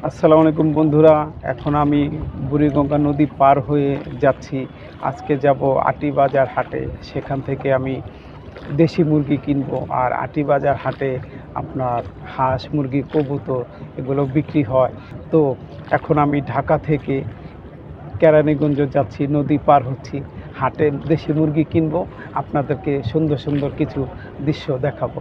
আসসালামু আলাইকুম বন্ধুরা। এখন আমি বুড়িগঙ্গা নদী পার হয়ে যাচ্ছি। আজকে যাব আটিবাজার হাটে। সেখান থেকে আমি দেশি মুরগি কিনবো। আর আটিবাজার হাটে আপনার হাঁস মুরগি কবুতর এগুলো বিক্রি হয়। তো এখন আমি ঢাকা থেকে কেরানীগঞ্জ যাচ্ছি, নদী পার হচ্ছি, হাটে দেশি মুরগি কিনবো। আপনাদেরকে সুন্দর সুন্দর কিছু দৃশ্য দেখাবো।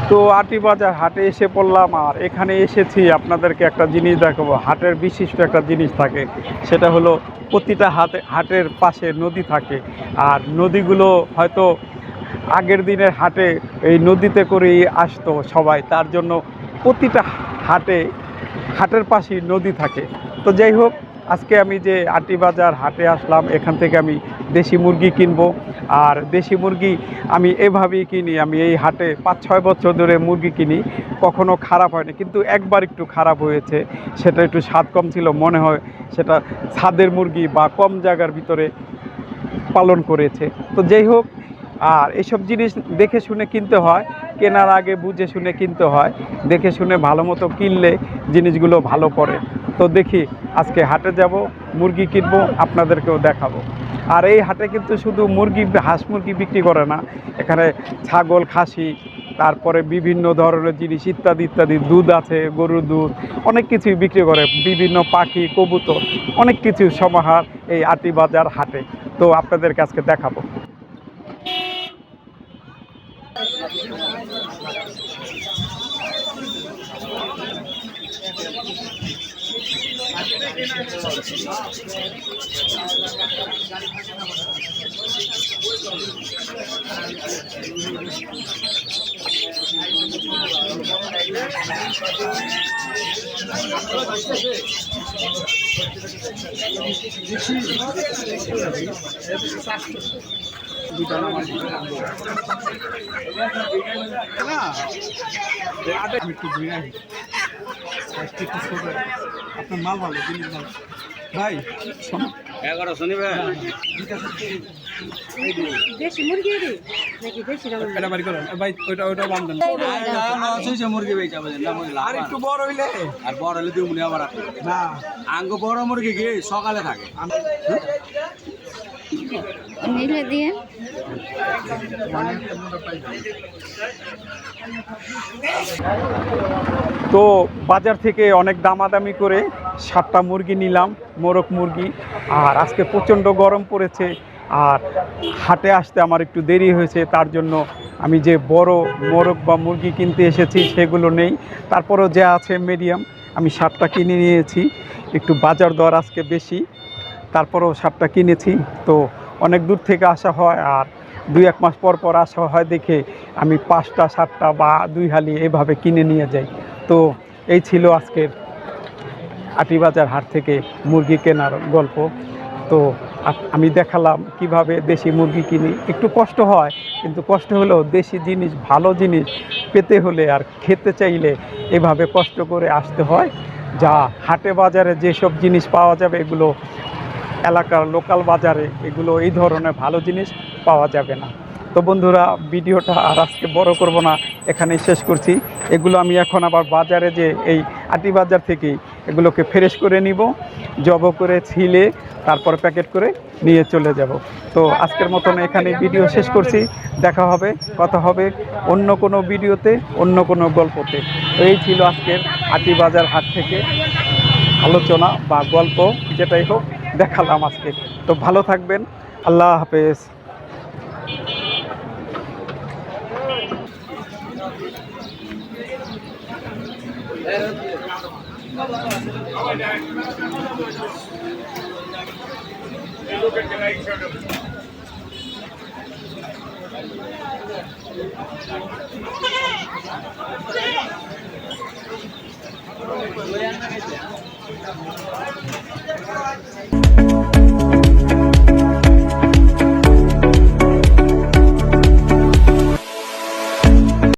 তো আটিবাজার হাটে এসে পড়লাম। আর এখানে এসেছি আপনাদেরকে একটা জিনিস দেখাবো। হাটের বিশিষ্ট একটা জিনিস থাকে, সেটা হলো প্রতিটা হাটের পাশে নদী থাকে। আর নদীগুলো হয়তো আগের দিনের হাটে এই নদীতে করেই আসতো সবাই, তার জন্য প্রতিটা হাটের পাশেই নদী থাকে। তো যাই হোক, আজকে আমি যে আটিবাজার হাটে আসলাম, এখান থেকে আমি দেশি মুরগি কিনবো। আর দেশি মুরগি আমি এভাবেই কিনি। আমি এই হাটে 5-6 বছর ধরে মুরগি কিনি, কখনো খারাপ হয়নি। কিন্তু একবার একটু খারাপ হয়েছে, সেটা একটু স্বাদ কম ছিল, মনে হয় সেটা ছাদের মুরগি বা কম জায়গার ভিতরে পালন করেছে। তো যাই হোক, আর এসব জিনিস দেখে শুনে কিনতে হয়, কেনার আগে বুঝে শুনে কিনতে হয়। দেখে শুনে ভালো মতো কিনলে জিনিসগুলো ভালো পড়ে। তো দেখি, আজকে হাটে যাব, মুরগি কিনবো, আপনাদেরকেও দেখাবো। আর এই হাটে কিন্তু শুধু মুরগি, হাঁস মুরগি বিক্রি করে না, এখানে ছাগল, খাসি, তারপরে বিভিন্ন ধরনের জিনিস ইত্যাদি ইত্যাদি, দুধ আছে, গরুর দুধ, অনেক কিছুই বিক্রি করে। বিভিন্ন পাখি, কবুতর, অনেক কিছু সমাহার এই আটিবাজার হাটে। তো আপনাদেরকে আজকে দেখাবো। আপনার মাল ভালো, জিনিস ভালো ভাই। 1100 নিবে দেশি মুরগি নাকি দেশি এটা বাড়ি করেন ভাই, ওইটা বান্ধেন মুরগি বেচা বুঝেন না। আর একটু বড় হইলে, আর বড় হইলে দিও মনে আবার না। আঙ্গ বড় মুরগি কি সকালে থাকে নিলে দিয়ে। তো বাজার থেকে অনেক দামাদামি করে 7টা মুরগি নিলাম, মোরগ মুরগি। আর আজকে প্রচণ্ড গরম পড়েছে, আর হাটে আসতে আমার একটু দেরি হয়েছে, তার জন্য আমি যে বড় মোরগ বা মুরগি কিনতে এসেছি সেগুলো নেই। তারপরেও যা আছে মিডিয়াম, আমি 7টা কিনে নিয়েছি। একটু বাজার দর আজকে বেশি, তারপরেও 7টা কিনেছি। তো অনেক দূর থেকে আসা হয়, আর 2-1 মাস পর পর আসা হয় দেখে আমি 5টা 7টা বা 2 হালি এভাবে কিনে নিয়ে যাই। তো এই ছিল আজকের আটিবাজার হাট থেকে মুরগি কেনার গল্প। তো আমি দেখালাম কিভাবে দেশি মুরগি কিনি। একটু কষ্ট হয়, কিন্তু কষ্ট হলেও দেশি জিনিস, ভালো জিনিস পেতে হলে আর খেতে চাইলে এভাবে কষ্ট করে আসতে হয়। যা হাটে বাজারে যেসব জিনিস পাওয়া যাবে, এগুলো এলাকার লোকাল বাজারে এগুলো এই ধরনের ভালো জিনিস পাওয়া যাবে না। তো বন্ধুরা, ভিডিওটা আর আজকে বড় করব না, এখানেই শেষ করছি। এগুলো আমি এখন আবার বাজারে যে এই আটিবাজার থেকেই এগুলোকে ফ্রেশ করে নিব, জব করে ছিলে তারপর প্যাকেট করে নিয়ে চলে যাব। তো আজকের মতন এখানে ভিডিও শেষ করছি। দেখা হবে, কথা হবে অন্য কোনো ভিডিওতে, অন্য কোনো গল্পতে। তো এই ছিল আজকের আটিবাজার হাট থেকে আলোচনা বা গল্প, যেটাই হোক দেখালাম আজকে। তো ভালো থাকবেন, আল্লাহ হাফেজ। Thank